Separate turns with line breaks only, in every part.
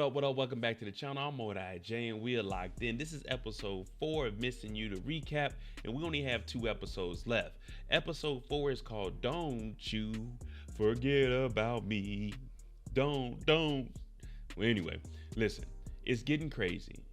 What up? Welcome back to the channel. I'm MoedotJ and we are locked in. This is episode 4 of Missing You to recap, and we only have 2 episodes left. Episode 4 is called Don't You Forget About Me. Don't. Well, anyway, listen, it's getting crazy.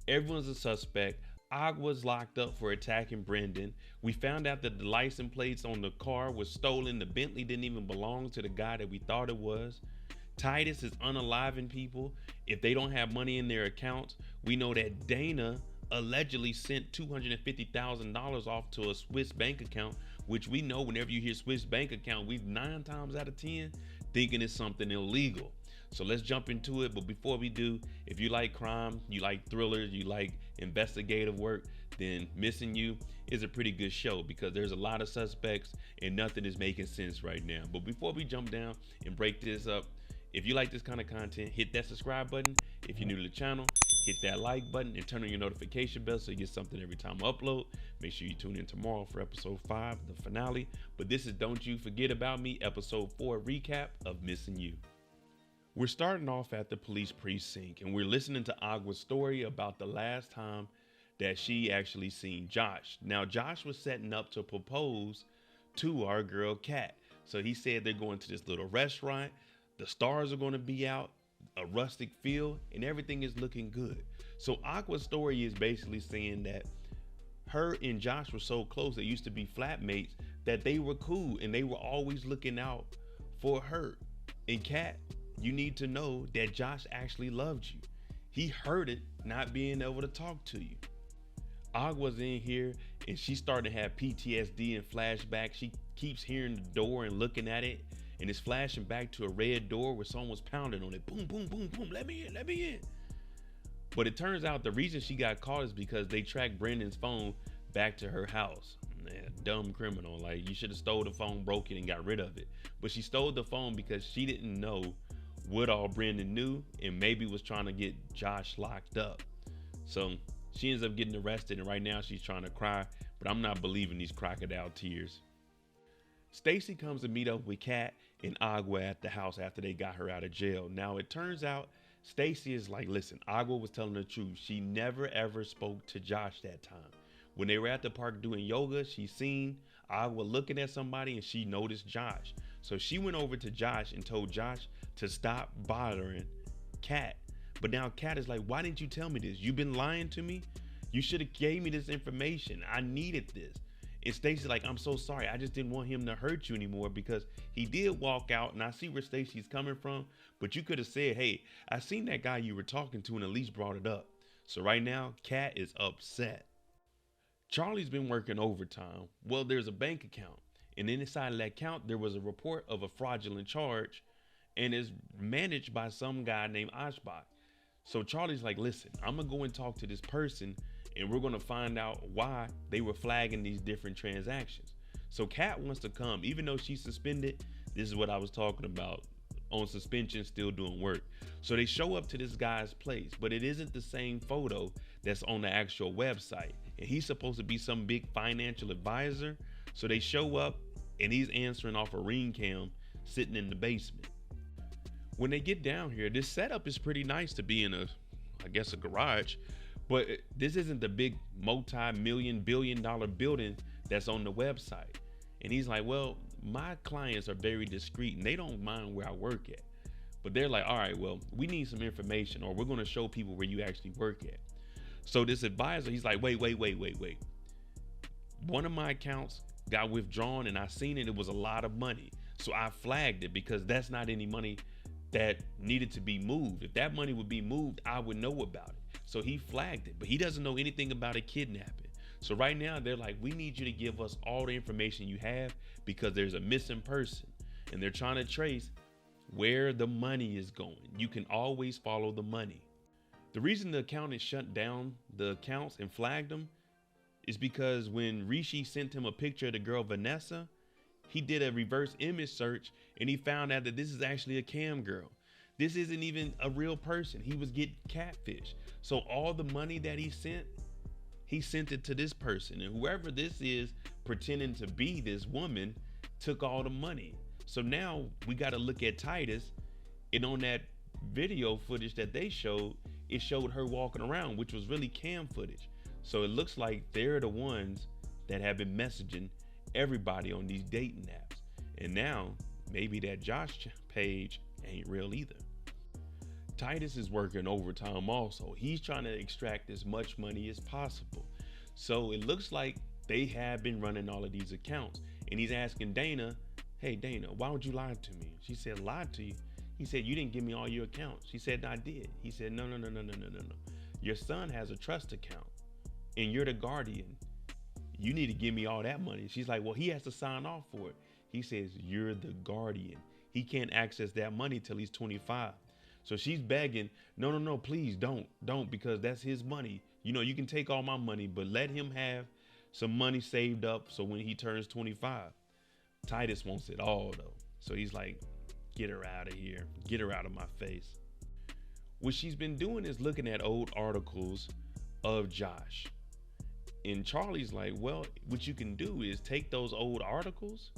Everyone's a suspect. Agua's locked up for attacking Brendan. We found out that the license plates on the car was stolen. The Bentley didn't even belong to the guy that we thought it was. Titus is unaliving people if they don't have money in their accounts. We know that Dana allegedly sent $250,000 off to a Swiss bank account, which we know whenever you hear Swiss bank account, we've 9 times out of 10 thinking it's something illegal. So let's jump into it. But before we do, if you like crime, you like thrillers, you like investigative work, then Missing You is a pretty good show because there's a lot of suspects and nothing is making sense right now. But before we jump down and break this up, if you like this kind of content, hit that subscribe button. If you're new to the channel, hit that like button and turn on your notification bell so you get something every time I upload. Make sure you tune in tomorrow for episode 5, the finale. But this is Don't You Forget About Me, episode 4 recap of Missing You. We're starting off at the police precinct and we're listening to Agua's story about the last time that she actually seen Josh. Now, Josh was setting up to propose to our girl Kat. So he said they're going to this little restaurant. The stars are going to be out, a rustic feel, and everything is looking good. So Aqua's story is basically saying that her and Josh were so close, they used to be flatmates, that they were cool and they were always looking out for her. And Kat, you need to know that Josh actually loved you. He heard it not being able to talk to you. Agua's in here and she started to have PTSD and flashbacks. She keeps hearing the door and looking at it. And it's flashing back to a red door where someone was pounding on it. Boom, boom, boom, boom. Let me in. But it turns out the reason she got caught is because they tracked Brendan's phone back to her house. Man, dumb criminal. Like, you should have stole the phone, broke it, and got rid of it. But she stole the phone because she didn't know what all Brendan knew and maybe was trying to get Josh locked up. So she ends up getting arrested, and right now she's trying to cry, but I'm not believing these crocodile tears. Stacy comes to meet up with Kat and Agua at the house after they got her out of jail. Now, it turns out Stacy is like, listen, Agua was telling the truth. She never ever spoke to Josh that time. When they were at the park doing yoga, she seen Agua looking at somebody and she noticed Josh. So she went over to Josh and told Josh to stop bothering Kat. But now Kat is like, why didn't you tell me this? You've been lying to me. You should have gave me this information. I needed this. And Stacy's like, I'm so sorry. I just didn't want him to hurt you anymore because he did walk out, and I see where Stacy's coming from. But you could have said, hey, I seen that guy you were talking to and at least brought it up. So right now, Kat is upset. Charlie's been working overtime. Well, there's a bank account. And inside of that account, there was a report of a fraudulent charge and is managed by some guy named Ashbach. So Charlie's like, listen, I'm going to go and talk to this person and we're going to find out why they were flagging these different transactions. So Kat wants to come, even though she's suspended. This is what I was talking about, on suspension, still doing work. So they show up to this guy's place, but it isn't the same photo that's on the actual website. And he's supposed to be some big financial advisor. So they show up and he's answering off a ring cam sitting in the basement. When they get down here, this setup is pretty nice to be in a garage. But this isn't the big multi-million, billion-dollar building that's on the website. And he's like, well, my clients are very discreet and they don't mind where I work at. But they're like, all right, well, we need some information or we're going to show people where you actually work at. So this advisor, he's like, wait. One of my accounts got withdrawn and I seen it. It was a lot of money. So I flagged it because that's not any money that needed to be moved. If that money would be moved, I would know about it. So he flagged it, but he doesn't know anything about a kidnapping. So right now they're like, we need you to give us all the information you have because there's a missing person and they're trying to trace where the money is going. You can always follow the money. The reason the accountant shut down the accounts and flagged them is because when Rishi sent him a picture of the girl Vanessa, he did a reverse image search and he found out that this is actually a cam girl. This isn't even a real person. He was getting catfish. So all the money that he sent it to this person. And whoever this is pretending to be this woman took all the money. So now we got to look at Titus, and on that video footage that they showed, it showed her walking around, which was really cam footage. So it looks like they're the ones that have been messaging everybody on these dating apps. And now maybe that Josh page ain't real either. Titus is working overtime also. He's trying to extract as much money as possible. So it looks like they have been running all of these accounts. And he's asking Dana, hey Dana, why would you lie to me? She said, lied to you? He said, you didn't give me all your accounts. She said, I did. He said, no. Your son has a trust account and you're the guardian. You need to give me all that money. She's like, well, he has to sign off for it. He says, you're the guardian. He can't access that money till he's 25. So she's begging, no, please don't, because that's his money. You know, you can take all my money, but let him have some money saved up so when he turns 25. Titus wants it all though. So he's like, get her out of here. Get her out of my face. What she's been doing is looking at old articles of Josh. And Charlie's like, well, what you can do is take those old articles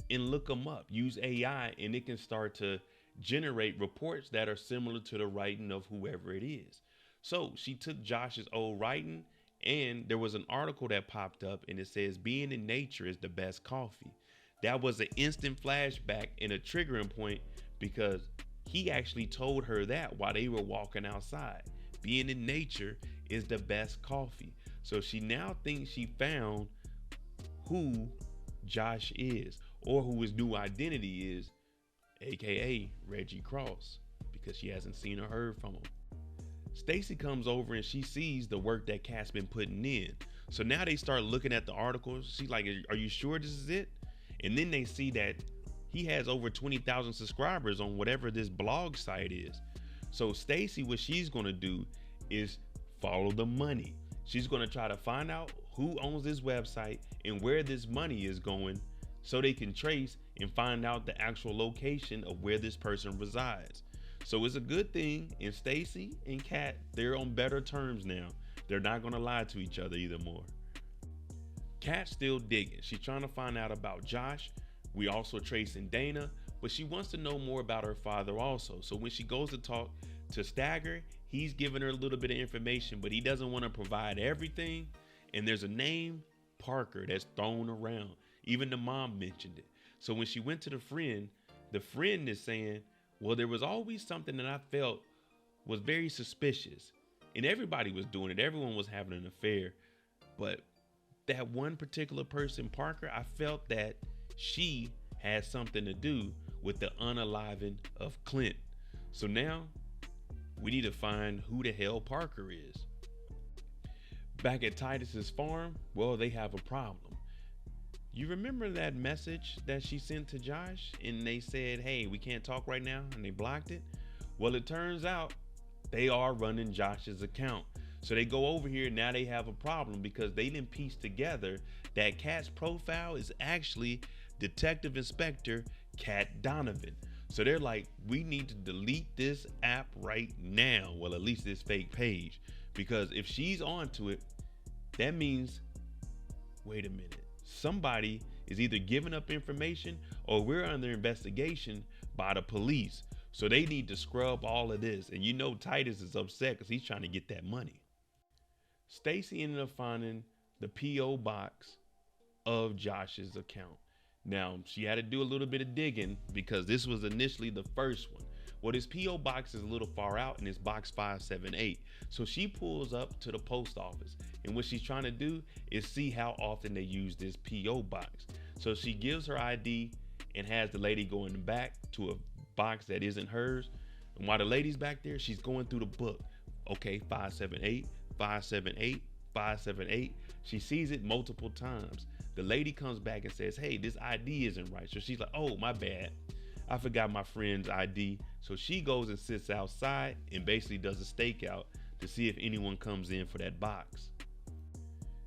and look them up. Use AI and it can start to generate reports that are similar to the writing of whoever it is. So she took Josh's old writing and there was an article that popped up and it says being in nature is the best coffee. That was an instant flashback and a triggering point because he actually told her that while they were walking outside. Being in nature is the best coffee. So she now thinks she found who Josh is or who his new identity is, aka Reggie Cross, because she hasn't seen or heard from him. Stacy comes over and she sees the work that Kat's been putting in. So now they start looking at the articles. She's like, are you sure this is it? And then they see that he has over 20,000 subscribers on whatever this blog site is. So Stacy, what she's gonna do is follow the money. She's gonna try to find out who owns this website and where this money is going so they can trace and find out the actual location of where this person resides. So it's a good thing, and Stacy and Kat, they're on better terms now. They're not gonna lie to each other either more. Kat's still digging. She's trying to find out about Josh. We also tracing Dana, but she wants to know more about her father also. So when she goes to talk to Stagger, he's giving her a little bit of information, but he doesn't want to provide everything. And there's a name, Parker, that's thrown around. Even the mom mentioned it. So when she went to the friend is saying, well, there was always something that I felt was very suspicious. And everybody was doing it. Everyone was having an affair. But that one particular person, Parker, I felt that she had something to do with the unaliving of Clint. So now we need to find who the hell Parker is. Back at Titus's farm, well, they have a problem. You remember that message that she sent to Josh and they said, hey, we can't talk right now, and they blocked it? Well, it turns out they are running Josh's account. So they go over here, now they have a problem because they didn't piece together that Kat's profile is actually Detective Inspector Kat Donovan. So they're like, we need to delete this app right now. Well, at least this fake page, because if she's onto it, that means, wait a minute, somebody is either giving up information or we're under investigation by the police. So they need to scrub all of this. And you know Titus is upset because he's trying to get that money. Stacy ended up finding the P.O. box of Josh's account. Now, she had to do a little bit of digging because this was initially the first one. Well, this P.O. box is a little far out and it's box 578. So she pulls up to the post office. And what she's trying to do is see how often they use this P.O. box. So she gives her ID and has the lady go in the back to a box that isn't hers. And while the lady's back there, she's going through the book. Okay, 578, 578, 578. She sees it multiple times. The lady comes back and says, hey, this ID isn't right. So she's like, oh, my bad. I forgot my friend's ID. So she goes and sits outside and basically does a stakeout to see if anyone comes in for that box.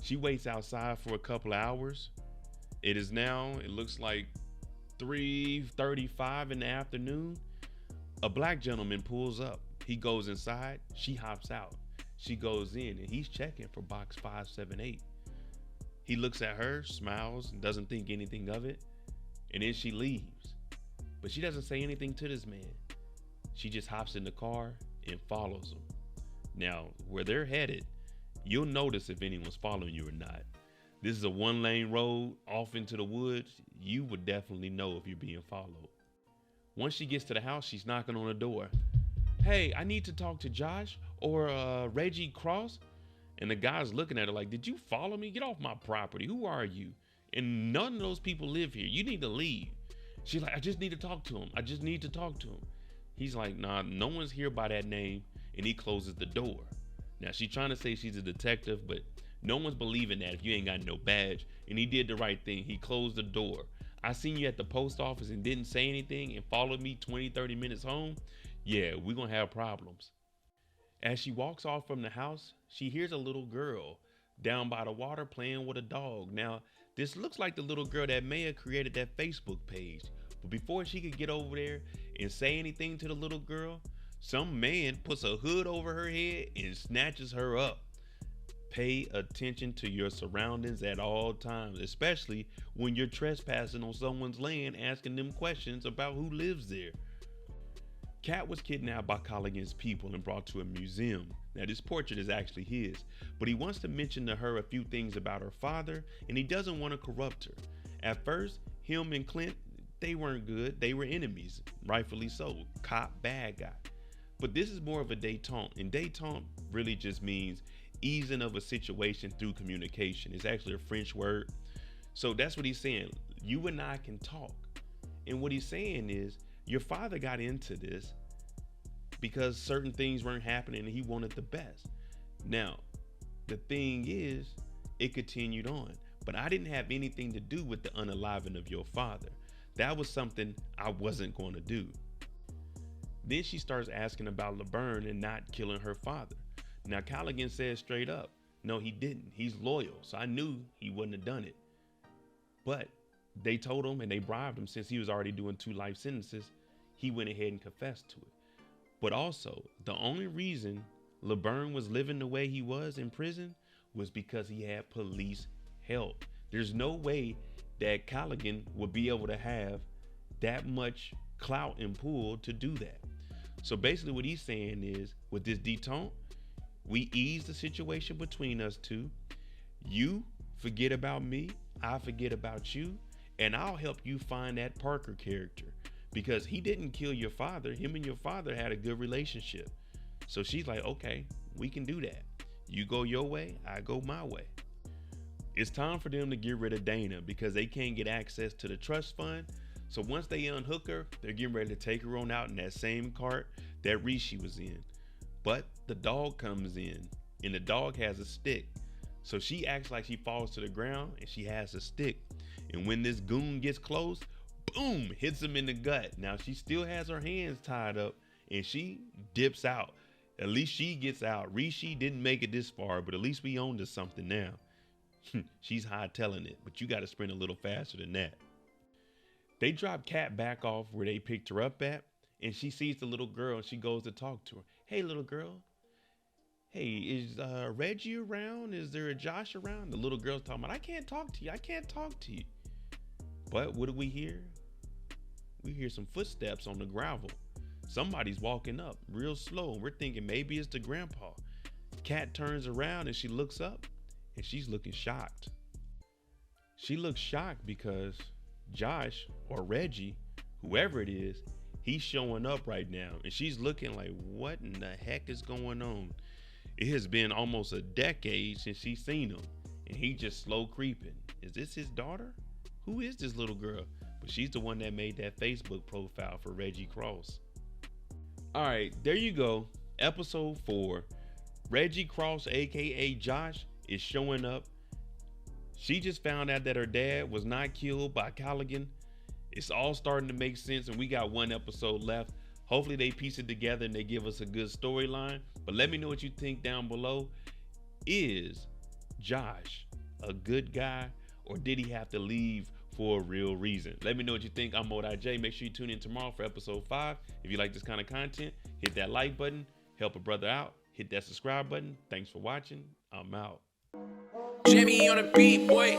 She waits outside for a couple of hours. It is now, it looks like 3:35 in the afternoon. A black gentleman pulls up. He goes inside. She hops out. She goes in and he's checking for box 578. He looks at her, smiles, and doesn't think anything of it. And then she leaves. But she doesn't say anything to this man. she just hops in the car and follows them. Now, where they're headed, you'll notice if anyone's following you or not. This is a 1-lane road off into the woods. You would definitely know if you're being followed. Once she gets to the house, she's knocking on the door. Hey, I need to talk to Josh or Reggie Cross. And the guy's looking at her like, did you follow me? Get off my property. Who are you? And none of those people live here. You need to leave. She's like, I just need to talk to him. I just need to talk to him. He's like, nah, no one's here by that name. And he closes the door. Now, she's trying to say she's a detective, but no one's believing that if you ain't got no badge. And he did the right thing. He closed the door. I seen you at the post office and didn't say anything and followed me 20, 30 minutes home. Yeah, we're going to have problems. As she walks off from the house, she hears a little girl down by the water playing with a dog. Now, this looks like the little girl that may have created that Facebook page. But before she could get over there and say anything to the little girl, some man puts a hood over her head and snatches her up. Pay attention to your surroundings at all times, especially when you're trespassing on someone's land, asking them questions about who lives there. Kat was kidnapped by Colligan's people and brought to a museum. Now, this portrait is actually his, but he wants to mention to her a few things about her father, and he doesn't want to corrupt her. At first, him and Clint, they weren't good. They were enemies, rightfully so. Cop, bad guy. But this is more of a détente, and détente really just means easing of a situation through communication. It's actually a French word. So that's what he's saying. You and I can talk. And what he's saying is, your father got into this because certain things weren't happening and he wanted the best. Now, the thing is, it continued on, but I didn't have anything to do with the unaliving of your father. That was something I wasn't going to do. Then she starts asking about LeBurn and not killing her father. Now, Colligan says straight up, no, he didn't. He's loyal. So I knew he wouldn't have done it. But they told him and they bribed him, since he was already doing 2 life sentences, he went ahead and confessed to it. But also, the only reason LeBurn was living the way he was in prison was because he had police help. There's no way that Colligan would be able to have that much clout and pull to do that. So basically what he's saying is, with this detente, we ease the situation between us two. You forget about me, I forget about you, and I'll help you find that Parker character, because he didn't kill your father. Him and your father had a good relationship. So she's like, okay, we can do that. You go your way, I go my way. It's time for them to get rid of Dana because they can't get access to the trust fund. So once they unhook her, they're getting ready to take her on out in that same cart that Rishi was in. But the dog comes in and the dog has a stick. So she acts like she falls to the ground and she has a stick. And when this goon gets close, boom, hits him in the gut. Now she still has her hands tied up and she dips out. At least she gets out. Rishi didn't make it this far, but at least we own to something now. She's hightailing it, but you got to sprint a little faster than that. They drop Kat back off where they picked her up at, and she sees the little girl and she goes to talk to her. Hey, little girl. Hey, is Reggie around? Is there a Josh around? The little girl's talking about, I can't talk to you. I can't talk to you. But what do we hear? We hear some footsteps on the gravel. Somebody's walking up real slow. And we're thinking maybe it's the grandpa. Kat turns around and she looks up and she's looking shocked. She looks shocked because Josh or Reggie, whoever it is, he's showing up right now. And she's looking like, what in the heck is going on? It has been almost a decade since she's seen him. And he just slow creeping. Is this his daughter? Who is this little girl? But she's the one that made that Facebook profile for Reggie Cross. All right, there you go. Episode 4. Reggie Cross, aka Josh, is showing up. She just found out that her dad was not killed by Colligan. It's all starting to make sense, and we got 1 episode left. Hopefully they piece it together and they give us a good storyline. But let me know what you think down below. Is Josh a good guy, or did he have to leave for a real reason? Let me know what you think. I'm MoedotJ. Make sure you tune in tomorrow for episode 5. If you like this kind of content, hit that like button, help a brother out, hit that subscribe button. Thanks for watching. I'm out.
Jamie on the beat, boy.